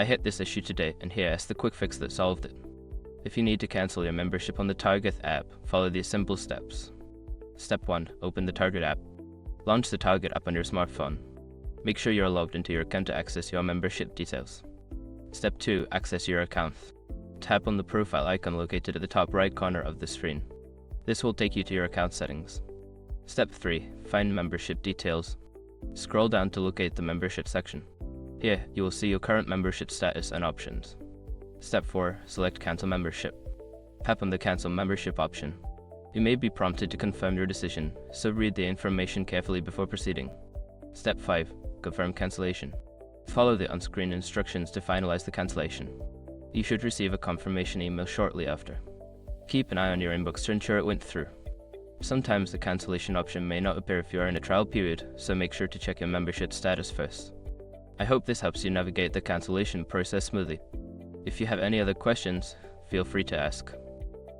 I hit this issue today, and here is the quick fix that solved it. If you need to cancel your membership on the Target app, follow these simple steps. Step 1. Open the Target app. Launch the Target app on your smartphone. Make sure you are logged into your account to access your membership details. Step 2. Access your account. Tap on the profile icon located at the top right corner of the screen. This will take you to your account settings. Step 3. Find membership details. Scroll down to locate the membership section. Here, you will see your current membership status and options. Step 4. Select Cancel Membership. Tap on the Cancel Membership option. You may be prompted to confirm your decision, so read the information carefully before proceeding. Step 5. Confirm cancellation. Follow the on-screen instructions to finalize the cancellation. You should receive a confirmation email shortly after. Keep an eye on your inbox to ensure it went through. Sometimes the cancellation option may not appear if you are in a trial period, so make sure to check your membership status first. I hope this helps you navigate the cancellation process smoothly. If you have any other questions, feel free to ask.